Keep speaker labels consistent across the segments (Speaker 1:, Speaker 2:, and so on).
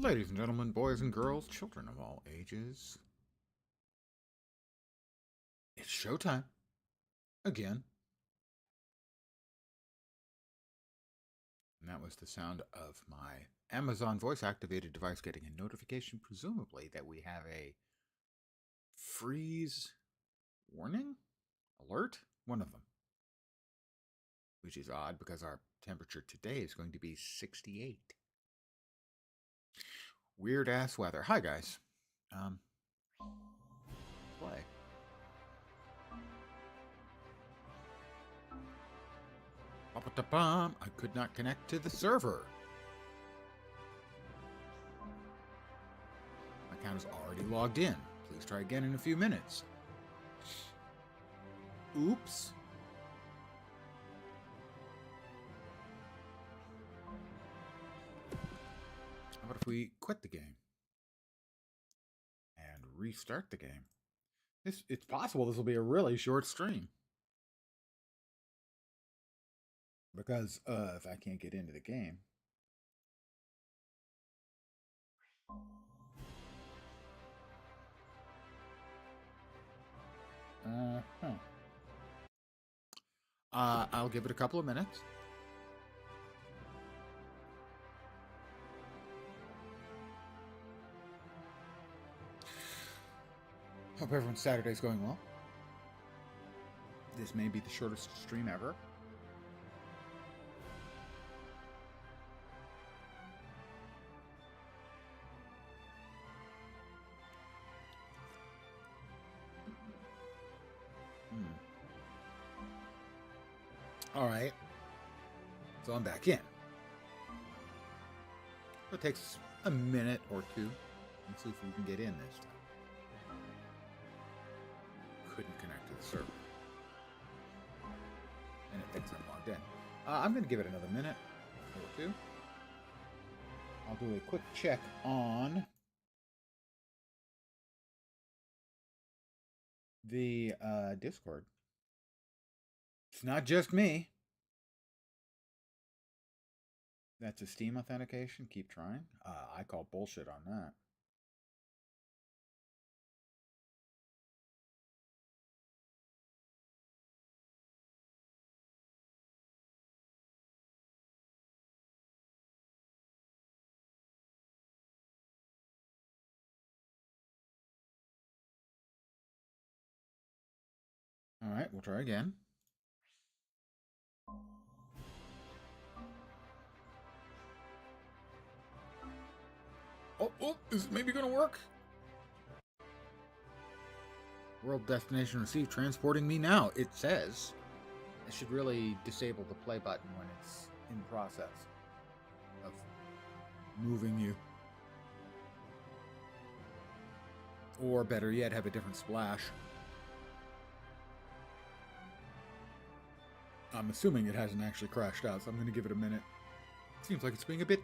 Speaker 1: Ladies and gentlemen, boys and girls, children of all ages, it's showtime. Again. And that was the sound of my Amazon voice-activated device getting a notification, presumably, that we have a freeze warning? Alert? One of them. Which is odd because our temperature today is going to be 68. Weird ass weather. Hi guys. Play. I could not connect to the server. My account is already logged in. Please try again in a few minutes. Oops. How about if we quit the game and restart the game? It's possible this will be a really short stream. Because if I can't get into the game. I'll give it a couple of minutes. Hope everyone's Saturday's going well. This may be the shortest stream ever. All right. So I'm back in. It takes a minute or two. Let's see if we can get in this time. Couldn't connect to the server. And it thinks I'm logged in. I'm going to give it another minute or two. I'll do a quick check on the Discord. It's not just me. That's a Steam authentication. Keep trying. I call bullshit on that. All right, we'll try again. Oh, is it maybe going to work? World destination received, transporting me now. It says I should really disable the play button when it's in process of moving you. Or better yet, have a different splash. I'm assuming it hasn't actually crashed out, so I'm going to give it a minute. Seems like it's being a bit,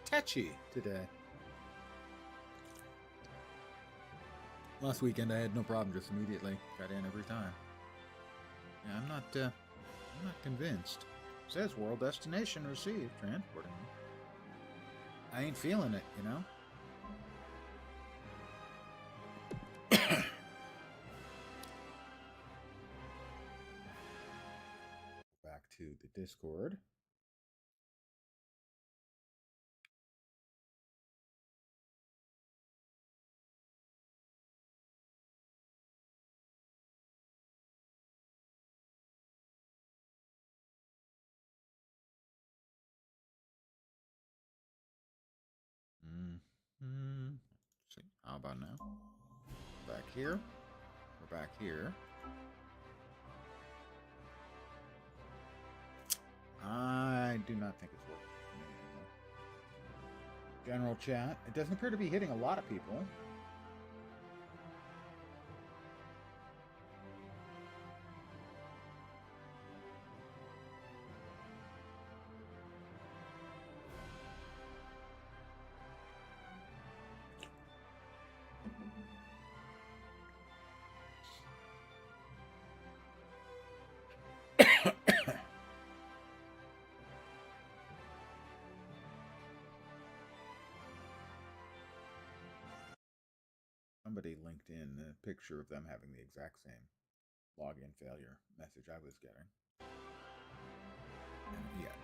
Speaker 1: touchy today. Last weekend I had no problem, just immediately got in every time. Yeah, I'm not convinced. It says world destination received, transporting me. I ain't feeling it, you know? Back to the Discord. See, how about now? Back here. We're back here. I do not think it's working for me anymore. General chat. It doesn't appear to be hitting a lot of people. somebody linked in the picture of them having the exact same login failure message I was getting. And yet,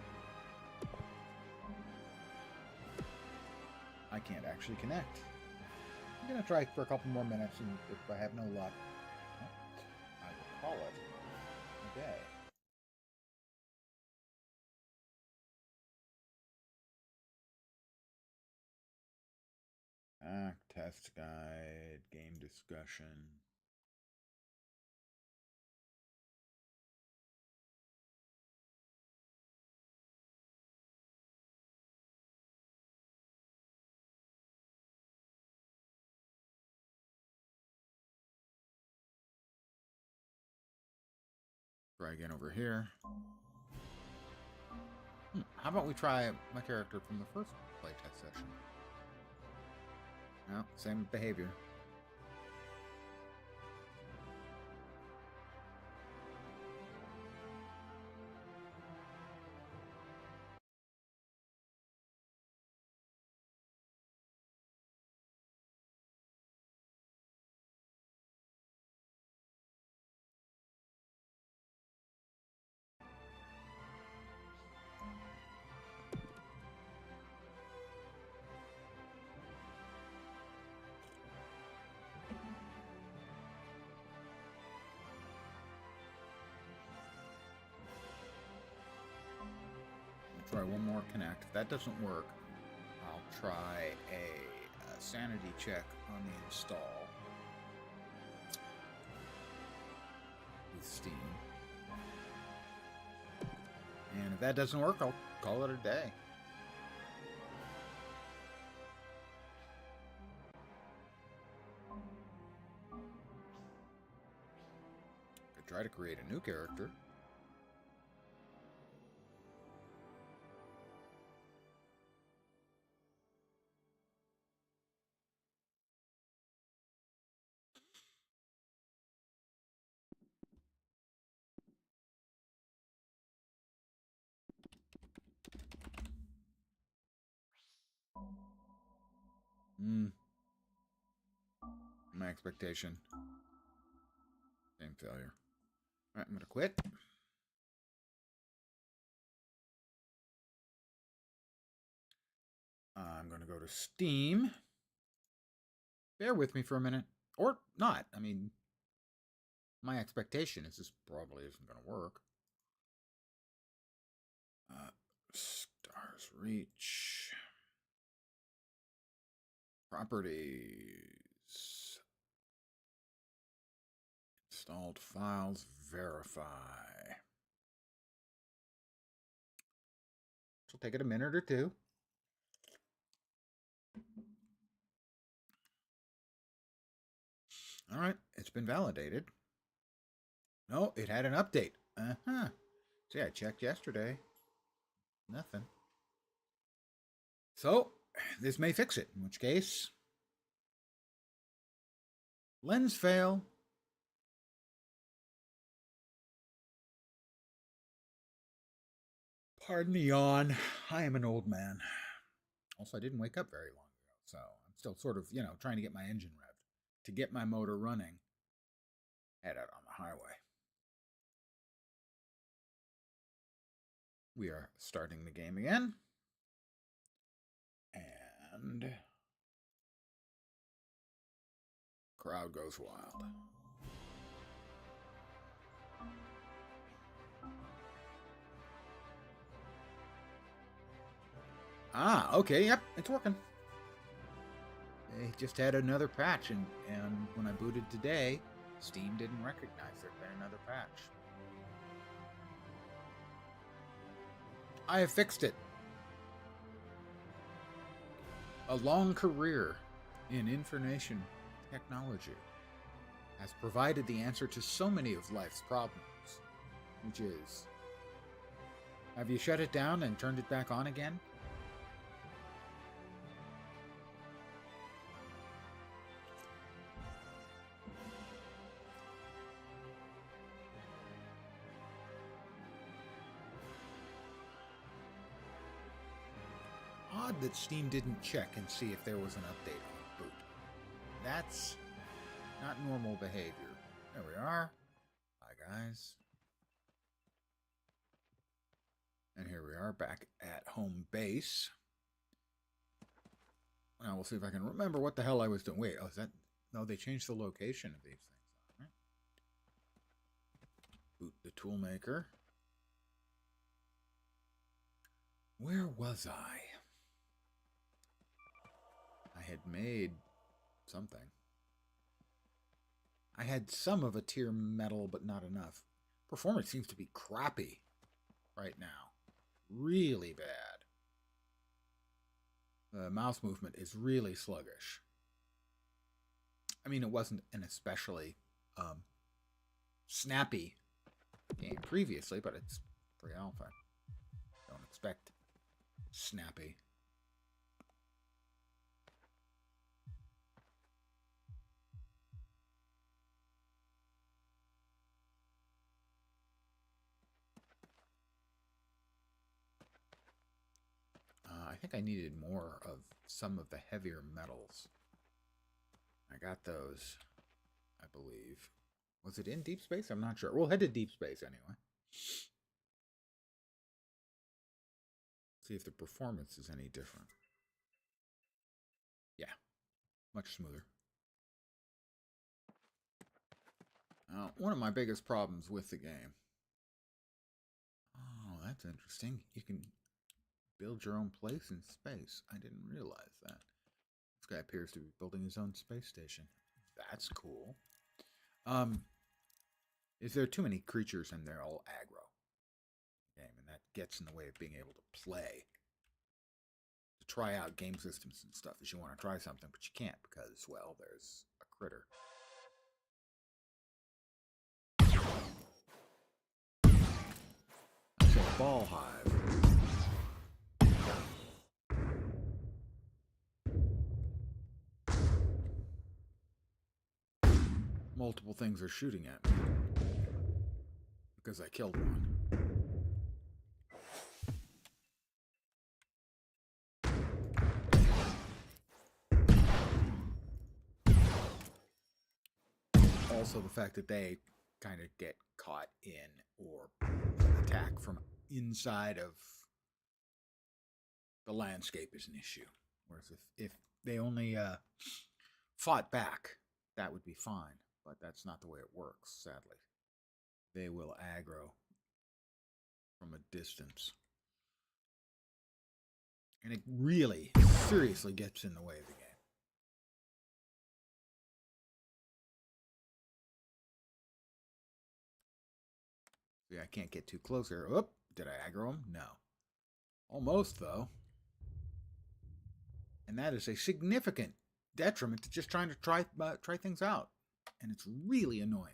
Speaker 1: I can't actually connect. I'm going to try for a couple more minutes, and if I have no luck, I will call it a day. Test guide, game discussion. Try again over here. How about we try my character from the first playtest session? No, same behavior. Try one more connect. If that doesn't work, I'll try a sanity check on the install with Steam. And if that doesn't work, I'll call it a day. Could try to create a new character. My expectation. Same failure. Alright, I'm gonna quit. I'm gonna go to Steam. Bear with me for a minute. Or not. I mean, my expectation is this probably isn't gonna work. Stars Reach. Properties. Installed files. Verify. This will take it a minute or two. Alright, it's been validated. No, it had an update. See, I checked yesterday. Nothing. So, this may fix it, in which case, lens fail. Pardon the yawn. I am an old man. Also, I didn't wake up very long ago, so I'm still sort of, trying to get my engine revved. To get my motor running, head out on the highway. We are starting the game again. And crowd goes wild. Okay, yep, it's working. They just had another patch, and when I booted today, Steam didn't recognize there'd been another patch. I have fixed it. A long career in information technology has provided the answer to so many of life's problems, which is, have you shut it down and turned it back on again? Odd that Steam didn't check and see if there was an update on boot. That's Not normal behavior. There we are. Hi, guys. And here we are back at home base. Now we'll see if I can remember what the hell I was doing. Wait, oh, is that... No, they changed the location of these things. All right. Boot the toolmaker. Where was I? I had made something. I had some of a tier metal, but not enough. Performance seems to be crappy right now. Really bad. The mouse movement is really sluggish. I mean, it wasn't an especially snappy game previously, but it's pre-alpha. Don't expect snappy. I think I needed more of some of the heavier metals. I got those, I believe. Was it in deep space? I'm not sure. We'll head to deep space anyway. See if the performance is any different. Yeah, much smoother. One of my biggest problems with the game. Oh, that's interesting. You can build your own place in space. I didn't realize that. This guy appears to be building his own space station. That's cool. Is there too many creatures and they're all aggro? Game, and that gets in the way of being able to play. To try out game systems and stuff is you want to try something, but you can't because, well, there's a critter. So a ball hive. Multiple things are shooting at me because I killed one. Also, the fact that they kind of get caught in or attack from inside of the landscape is an issue. Whereas if they only fought back, that would be fine. But that's not the way it works, sadly. They will aggro from a distance. And it really, seriously gets in the way of the game. See, I can't get too close here. Oop, did I aggro him? No. Almost, though. And that is a significant detriment to just trying to try things out. And it's really annoying.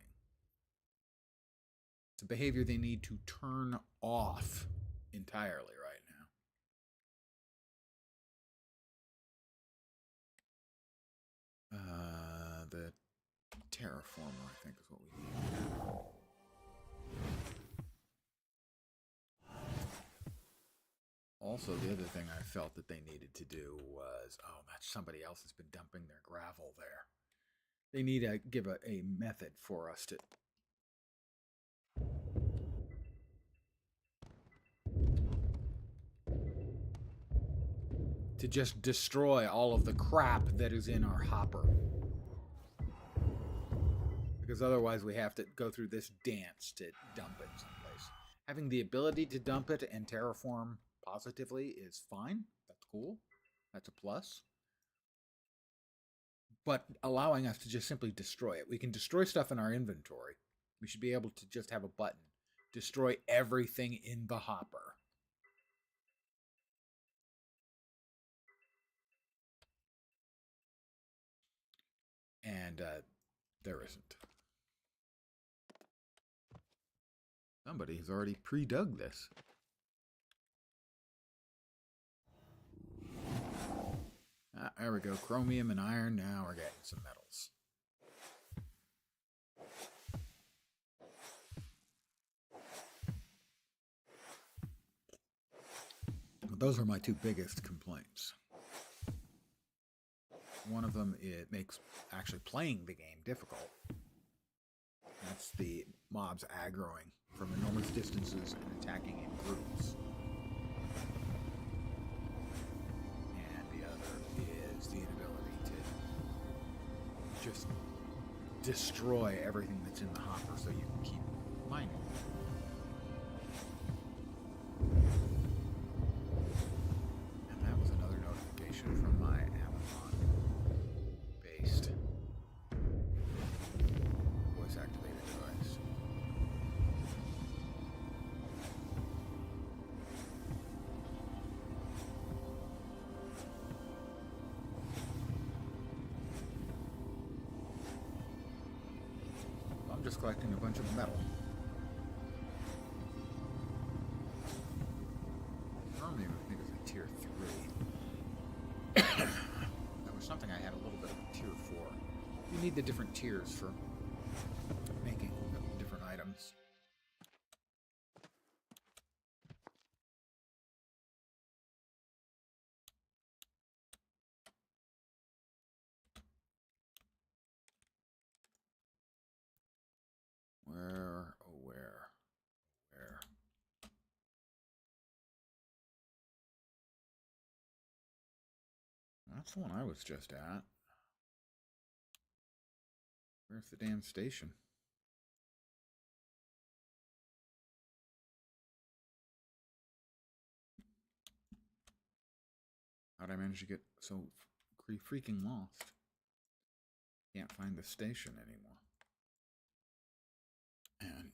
Speaker 1: It's a behavior they need to turn off entirely right now. The terraformer, I think, is what we need. Also, the other thing I felt that they needed to do was, somebody else has been dumping their gravel there. They need to give a method for us to just destroy all of the crap that is in our hopper. Because otherwise we have to go through this dance to dump it someplace. Having the ability to dump it and terraform positively is fine. That's cool. That's a plus. But allowing us to just simply destroy it. We can destroy stuff in our inventory. We should be able to just have a button. Destroy everything in the hopper. And there isn't. Somebody has already pre-dug this. There we go. Chromium and iron. Now we're getting some metals. But those are my two biggest complaints. One of them, it makes actually playing the game difficult. That's the mobs aggroing from enormous distances and attacking in groups. And the other is the inability to just destroy everything that's in the hopper so you can keep mining. And that was another notification from my Amazon-based voice-activated device. I'm just collecting a bunch of metal. I don't even think it's a tier 3. That was something I had a little bit of a tier 4. You need the different tiers for making different items. Where? That's the one I was just at. Where's the damn station? How'd I manage to get so freaking lost? Can't find the station anymore. And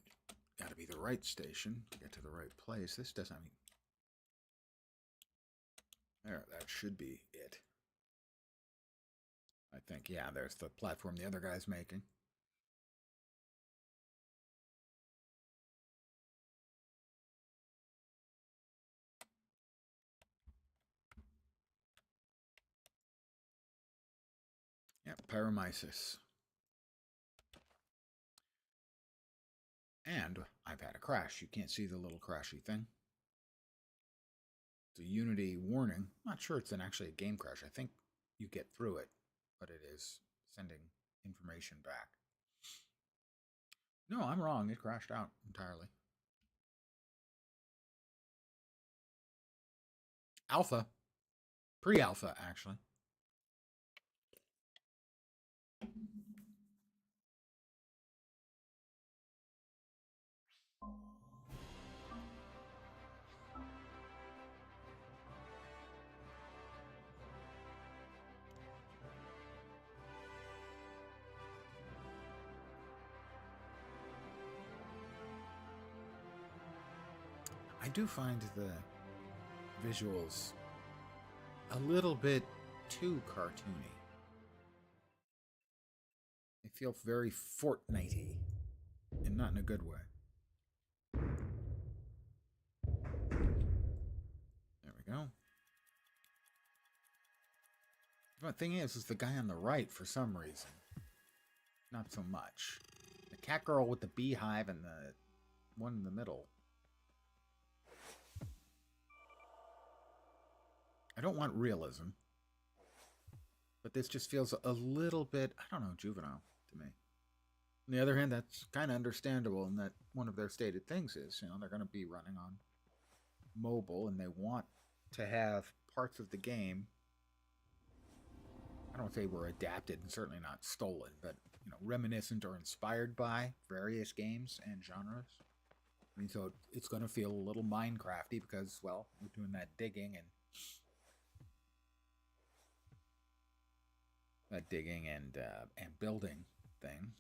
Speaker 1: gotta be the right station to get to the right place. This doesn't mean... There, that should be it. I think, yeah, there's the platform the other guy's making. Yep, Paramysis. And I've had a crash. You can't see the little crashy thing. It's a Unity warning. I'm not sure it's actually a game crash. I think you get through it, but it is sending information back. No, I'm wrong. It crashed out entirely. Alpha. Pre-alpha, actually. I do find the visuals a little bit too cartoony. They feel very Fortnite-y, and not in a good way. There we go. The thing is the guy on the right, for some reason, not so much. The cat girl with the beehive and the one in the middle. I don't want realism, but this just feels a little bit, I don't know, juvenile to me. On the other hand, that's kind of understandable in that one of their stated things is, they're going to be running on mobile and they want to have parts of the game, I don't say were adapted and certainly not stolen, but, reminiscent or inspired by various games and genres. I mean, so it's going to feel a little Minecrafty because, well, we're doing that digging and building thing.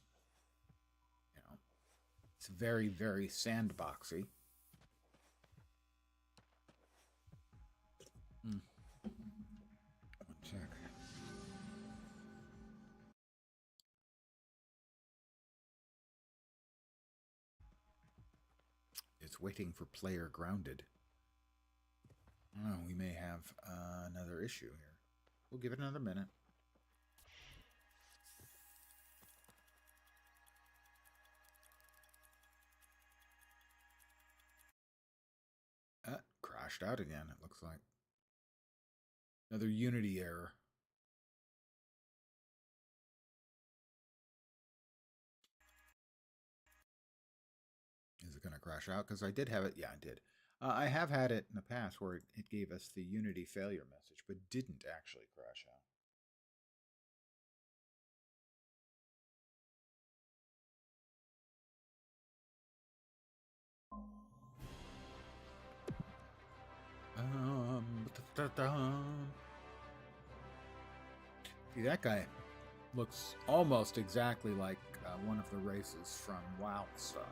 Speaker 1: It's very, very sandboxy. One sec. It's waiting for player grounded. Oh, we may have another issue here. We'll give it another minute. Crashed out again, it looks like. Another Unity error. crash out because I did have it. Yeah, I did. I have had it in the past where it gave us the Unity failure message, but didn't actually crash out. See, that guy looks almost exactly like one of the races from Wildstar.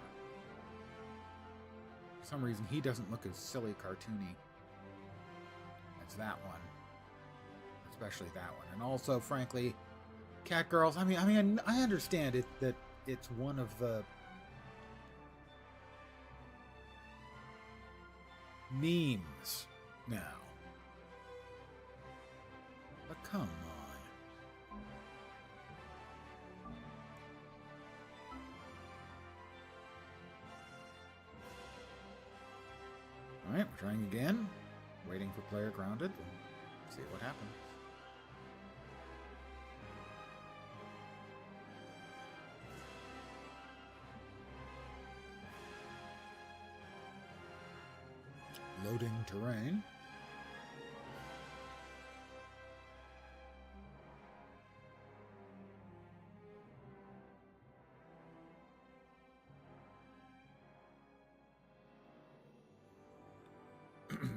Speaker 1: For some reason, he doesn't look as silly cartoony as that one, especially that one. And also, frankly, Cat Girls. I understand it that it's one of the memes now, but come on. Alright, we're trying again. Waiting for player grounded. See what happens. Loading terrain.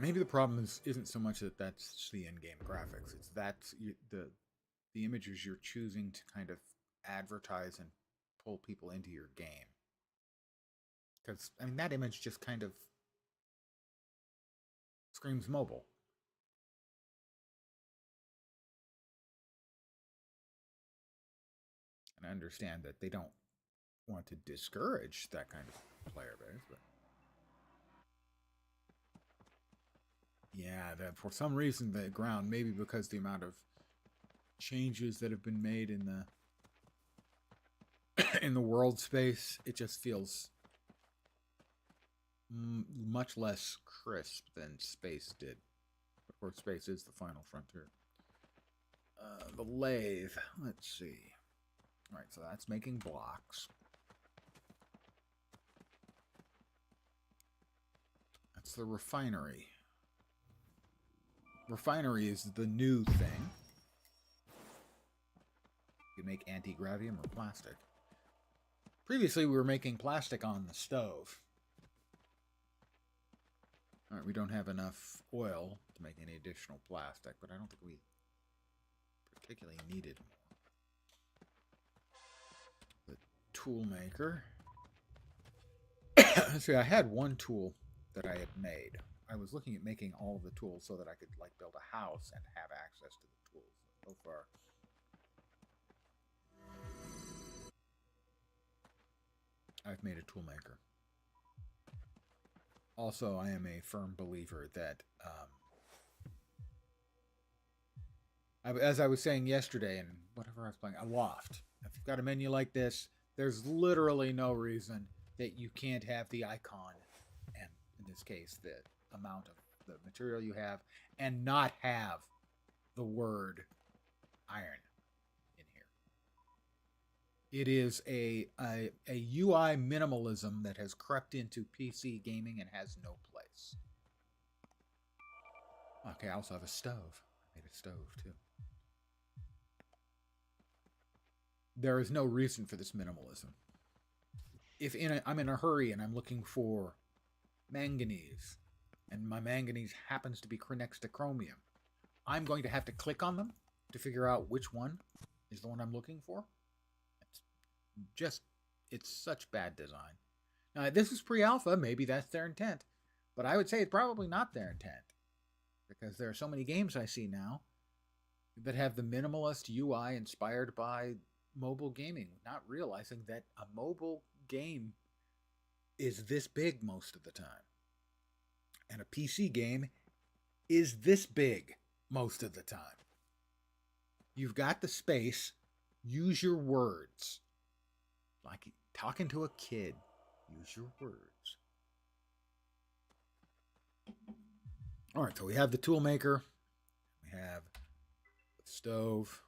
Speaker 1: Maybe the problem isn't so much that that's the in-game graphics. It's the images you're choosing to kind of advertise and pull people into your game. Because that image just kind of screams mobile. And I understand that they don't want to discourage that kind of player base, but yeah, that for some reason the ground, maybe because the amount of changes that have been made in the world space, it just feels much less crisp than space did. Of course, space is the final frontier. The lathe. Let's see. All right, so that's making blocks. That's the refinery. Refinery is the new thing. You can make anti-gravium or plastic. Previously, we were making plastic on the stove. All right, we don't have enough oil to make any additional plastic, but I don't think we particularly needed more. The tool maker. See, I had one tool that I had made. I was looking at making all of the tools so that I could build a house and have access to the tools. So far, I've made a tool maker. Also, I am a firm believer that, as I was saying yesterday, and whatever I was playing, a loft. If you've got a menu like this, there's literally no reason that you can't have the icon, and in this case, the amount of the material you have, and not have the word iron in here. It is a UI minimalism that has crept into PC gaming and has no place. Okay, I also have a stove. I made a stove too. There is no reason for this minimalism. If I'm in a hurry and I'm looking for manganese, and my manganese happens to be next to chromium, I'm going to have to click on them to figure out which one is the one I'm looking for. It's such bad design. Now, this is pre-alpha. Maybe that's their intent. But I would say it's probably not their intent. Because there are so many games I see now that have the minimalist UI inspired by mobile gaming, not realizing that a mobile game is this big most of the time. And a PC game is this big most of the time. You've got the space. Use your words. Like talking to a kid. Use your words. All right, so we have the tool maker. We have the stove.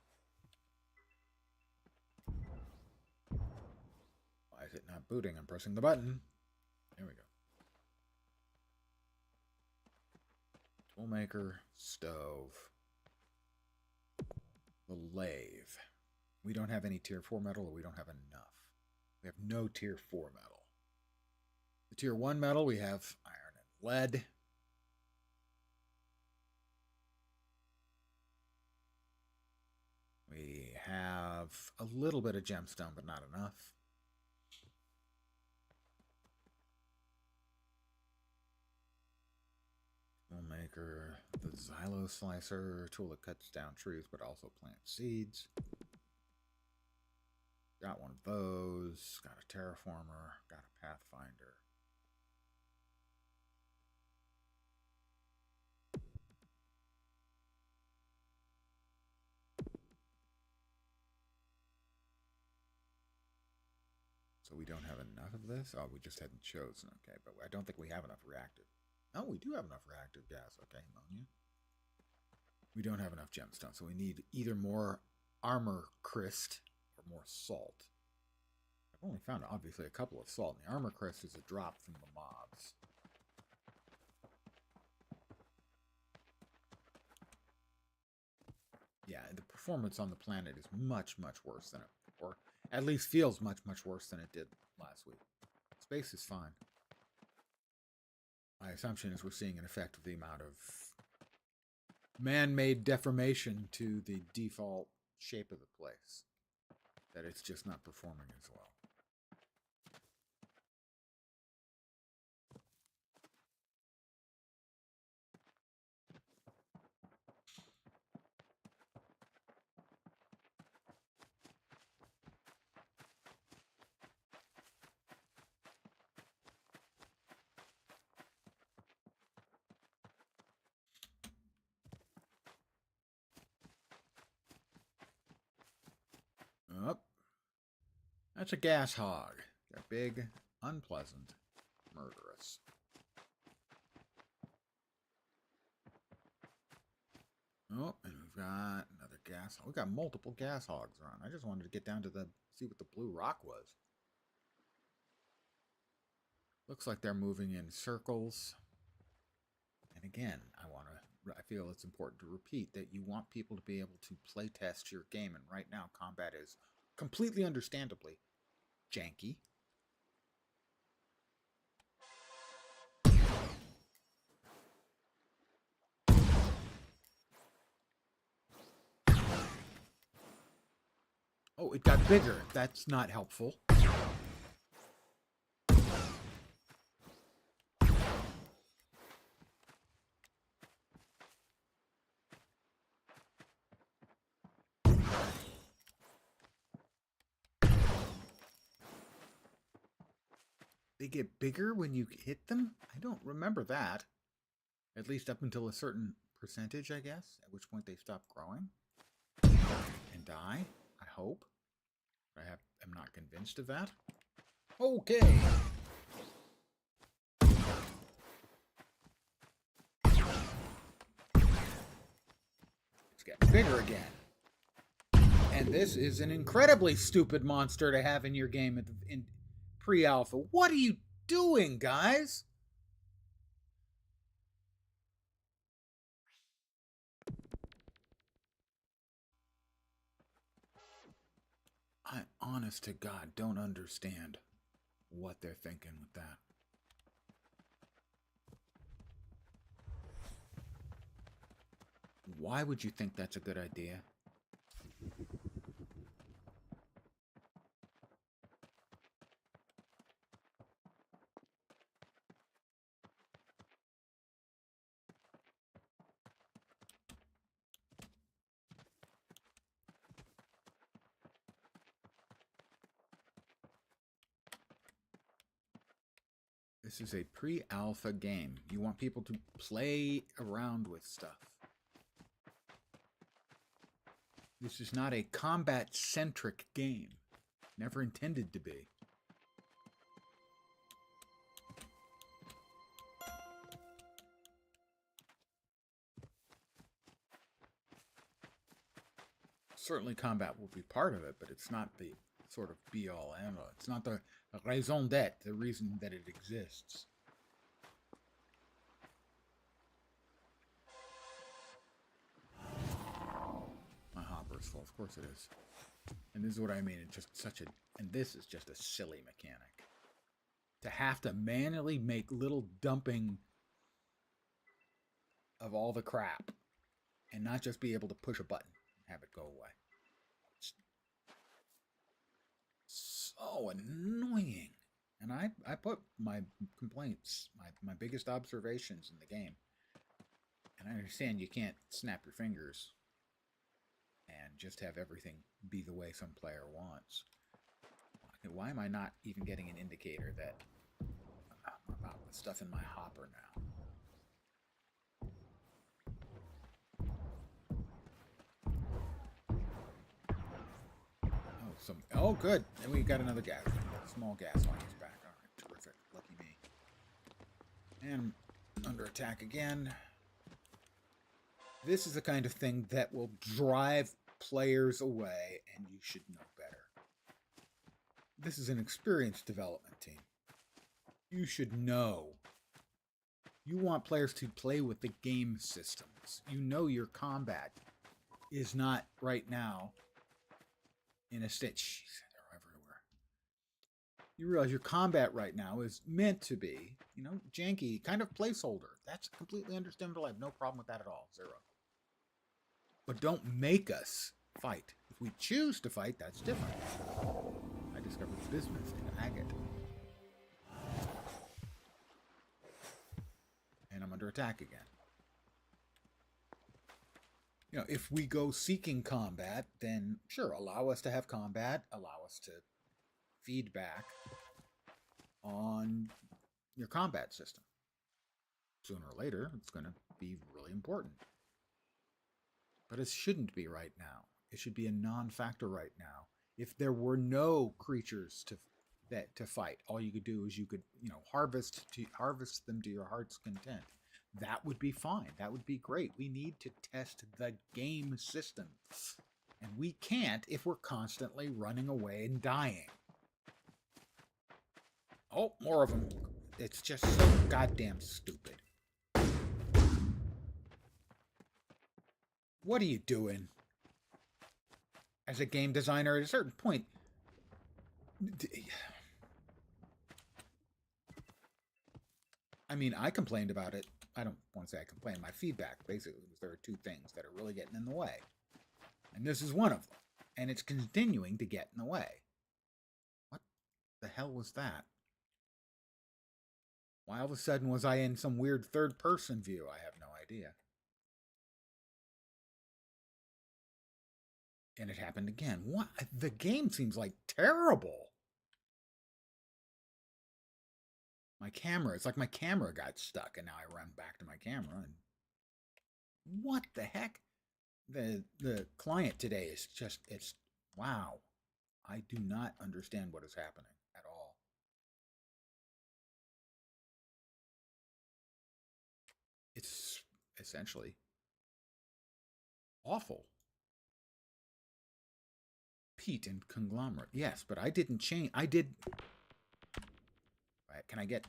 Speaker 1: Why is it not booting? I'm pressing the button. There we go. Toolmaker, stove, the lathe. We don't have any tier 4 metal, or we don't have enough. We have no tier 4 metal. The tier 1 metal, we have iron and lead. We have a little bit of gemstone, but not enough. Toolmaker, the xylo slicer, tool that cuts down trees but also plants seeds. Got one of those, got a terraformer, got a pathfinder. So we don't have enough of this? Oh, we just hadn't chosen. Okay, but I don't think we have enough reactive. No, we do have enough reactive gas. Okay, ammonia. We don't have enough gemstone, so we need either more armor crystal or more salt. I've only found, obviously, a couple of salt. And the armor crystal is a drop from the mobs. Yeah, the performance on the planet is much, much worse than it, or at least feels much, much worse than it did last week. Space is fine. My assumption is we're seeing an effect of the amount of man-made deformation to the default shape of the place. That it's just not performing as well. Up. That's a gas hog. They're big, unpleasant, murderous. Oh, and we've got another gas hog. We've got multiple gas hogs around. I just wanted to get down to see what the blue rock was. Looks like they're moving in circles. And again, I feel it's important to repeat that you want people to be able to play test your game. And right now, combat is completely understandably janky. Oh, it got bigger. That's not helpful. They get bigger when you hit them? I don't remember that. At least up until a certain percentage, I guess, at which point they stop growing and die, I hope. I'm not convinced of that. Okay. It's getting bigger again. And this is an incredibly stupid monster to have in your game in pre-alpha. What are you doing, guys? I, honest to God, don't understand what they're thinking with that. Why would you think that's a good idea? This is a pre-alpha game. You want people to play around with stuff. This is not a combat-centric game. Never intended to be. Certainly combat will be part of it, but it's not the sort of be-all, end-all. It's not the raison d'etre, the reason that it exists. universal. Of course it is. And this is what I mean. It's just such a... And this is just a silly mechanic. To have to manually make little dumping of all the crap and not just be able to push a button and have it go away. It's so annoying. And I put my complaints, my biggest observations in the game. And I understand you can't snap your fingers and just have everything be the way some player wants. Okay, why am I not even getting an indicator that about the stuff in my hopper now? Oh, good. And we got another gas. Small gas line is back. All right, terrific. Lucky me. And under attack again. This is the kind of thing that will drive players away, and you should know better. This is an experienced development team. You should know. You want players to play with the game systems. You know your combat is not right now in a state. Jeez, they're everywhere. You realize your combat right now is meant to be, janky, kind of placeholder. That's completely understandable. I have no problem with that at all. Zero. But don't make us fight. If we choose to fight, that's different. I discovered bismuth in agate. And I'm under attack again. If we go seeking combat, then sure, allow us to have combat, allow us to feedback on your combat system. Sooner or later, it's going to be really important. But it shouldn't be right now. It should be a non-factor right now. If there were no creatures to fight, all you could do is you could, harvest them to your heart's content. That would be fine. That would be great. We need to test the game system. And we can't if we're constantly running away and dying. Oh, more of them. It's just so goddamn stupid. What are you doing? As a game designer, at a certain point... I mean, I complained about it. I don't want to say I complained. My feedback, basically, was there are two things that are really getting in the way. And this is one of them. And it's continuing to get in the way. What the hell was that? Why all of a sudden was I in some weird third-person view? I have no idea. And it happened again. What? The game seems like terrible. My camera, it's like my camera got stuck, and now I run back to my camera. And what the heck? The client today is just, it's, wow. I do not understand what is happening at all. It's essentially awful. Peat and conglomerate. Yes, but I didn't change. I did. Right, can I get...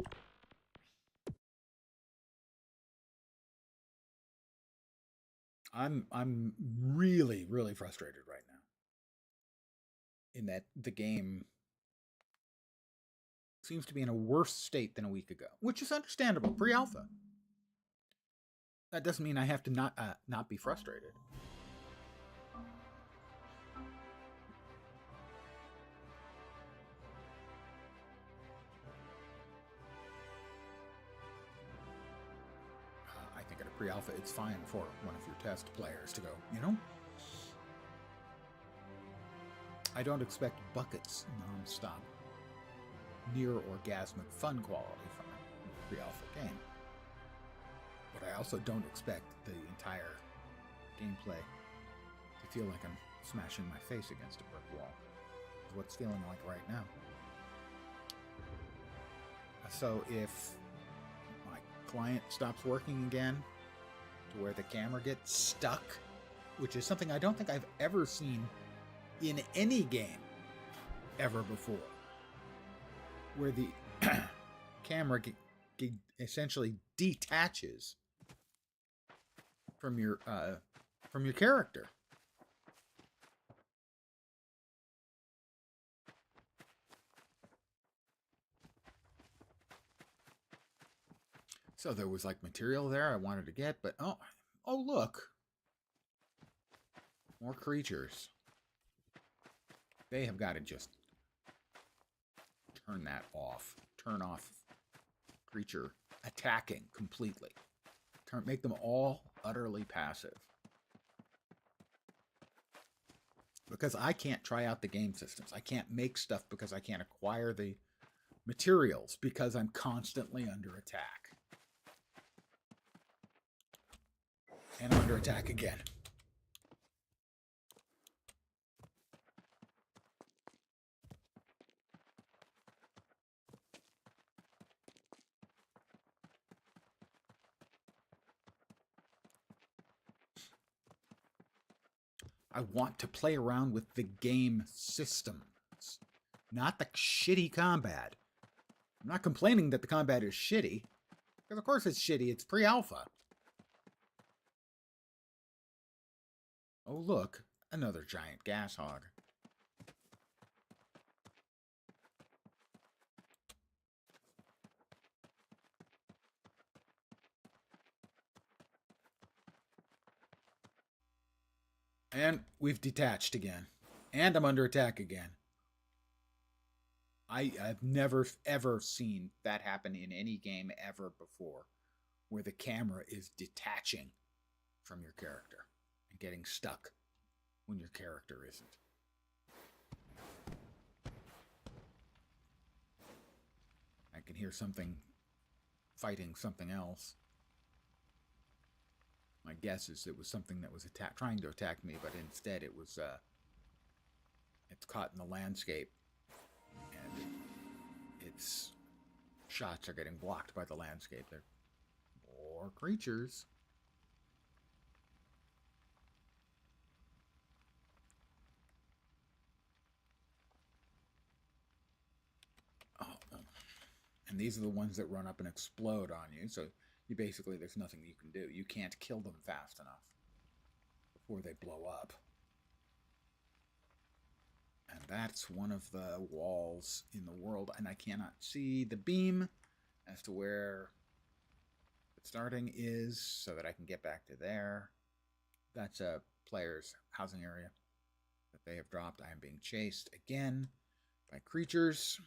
Speaker 1: I'm really, really frustrated right now. In that the game seems to be in a worse state than a week ago, which is understandable. Pre-alpha. That doesn't mean I have to not be frustrated. I think at a pre-alpha, it's fine for one of your test players to go, I don't expect buckets non-stop, near-orgasmic fun quality from a pre-alpha game. But I also don't expect the entire gameplay to feel like I'm smashing my face against a brick wall. It's what it's feeling like right now. So if my client stops working again, to where the camera gets stuck, which is something I don't think I've ever seen in any game ever before, where the camera essentially detaches from your character. So there was like material there I wanted to get, but oh look, more creatures. They have got to just turn that off. Turn off creature attacking completely. Make them all utterly passive. Because I can't try out the game systems. I can't make stuff because I can't acquire the materials because I'm constantly under attack. And I'm under attack again. I want to play around with the game systems, not the shitty combat. I'm not complaining that the combat is shitty, because of course it's shitty. It's pre-alpha. Oh, look, another giant gas hog. And we've detached again. And I'm under attack again. I've never, ever seen that happen in any game ever before, where the camera is detaching from your character and getting stuck when your character isn't. I can hear something fighting something else. My guess is it was something that was trying to attack me, but instead it was it's caught in the landscape, and its shots are getting blocked by the landscape. There are more creatures. Oh, and these are the ones that run up and explode on you. So you basically, there's nothing you can do. You can't kill them fast enough before they blow up. And that's one of the walls in the world, and I cannot see the beam as to where the starting is so that I can get back to there. That's a player's housing area that they have dropped. I am being chased again by creatures.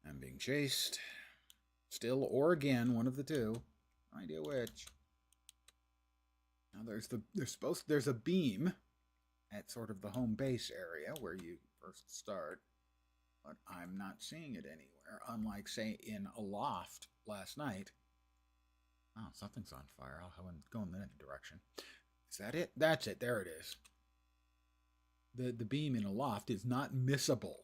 Speaker 1: I'm being chased. Still or again, one of the two. No idea which. Now there's a beam at sort of the home base area where you first start, but I'm not seeing it anywhere. Unlike, say, in a loft last night. Oh, something's on fire. I'll go in that direction. Is that it? That's it. There it is. The beam in a loft is not missable.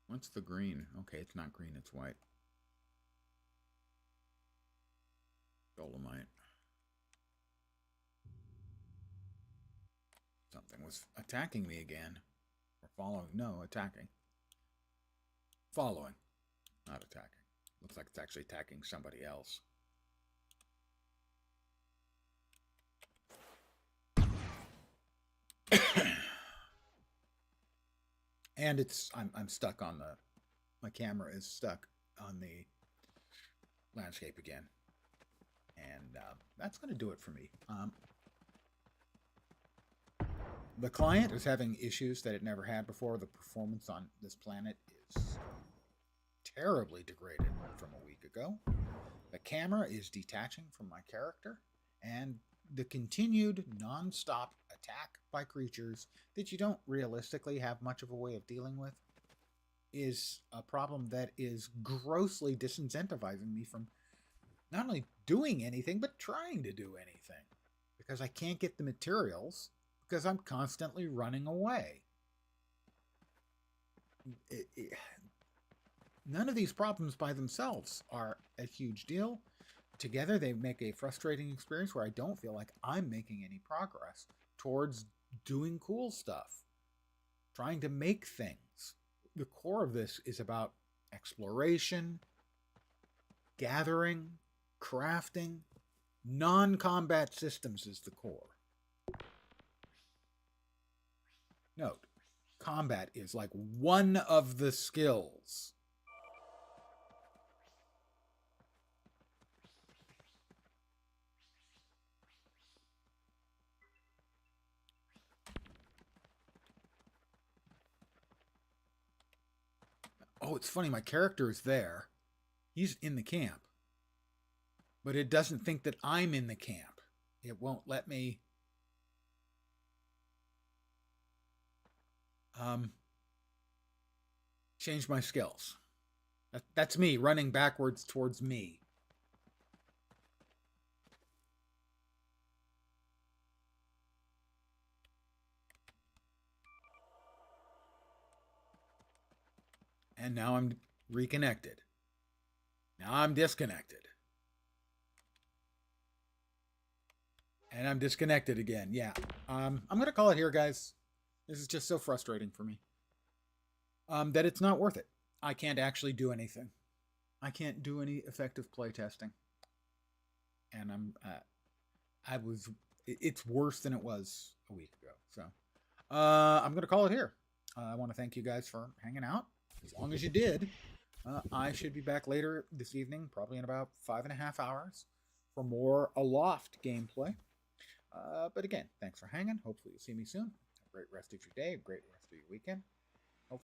Speaker 1: What's the green? Okay, it's not green, it's white. Dolomite. Something was attacking me again. Or following. No, attacking. Following. Not attacking. Looks like it's actually attacking somebody else. And I'm stuck on my camera is stuck on the landscape again. And that's going to do it for me. The client is having issues that it never had before. The performance on this planet is terribly degraded from a week ago. The camera is detaching from my character, and the continued non-stop attack by creatures that you don't realistically have much of a way of dealing with is a problem that is grossly disincentivizing me from not only doing anything, but trying to do anything. Because I can't get the materials, because I'm constantly running away. none of these problems by themselves are a huge deal. Together, they make a frustrating experience where I don't feel like I'm making any progress towards doing cool stuff, trying to make things. The core of this is about exploration, gathering, crafting. Non-combat systems is the core. Note, combat is like one of the skills. Oh, it's funny, my character is there. He's in the camp. But it doesn't think that I'm in the camp. It won't let me change my skills. That's me running backwards towards me. And now I'm reconnected. Now I'm disconnected. And I'm disconnected again. Yeah. I'm going to call it here, guys. This is just so frustrating for me. That it's not worth it. I can't actually do anything. I can't do any effective playtesting. And it's worse than it was a week ago. So, I'm going to call it here. I want to thank you guys for hanging out. As long as you did. I should be back later this evening, probably in about 5.5 hours, for more Aloft gameplay. But again, thanks for hanging. Hopefully you'll see me soon. Have a great rest of your day, a great rest of your weekend.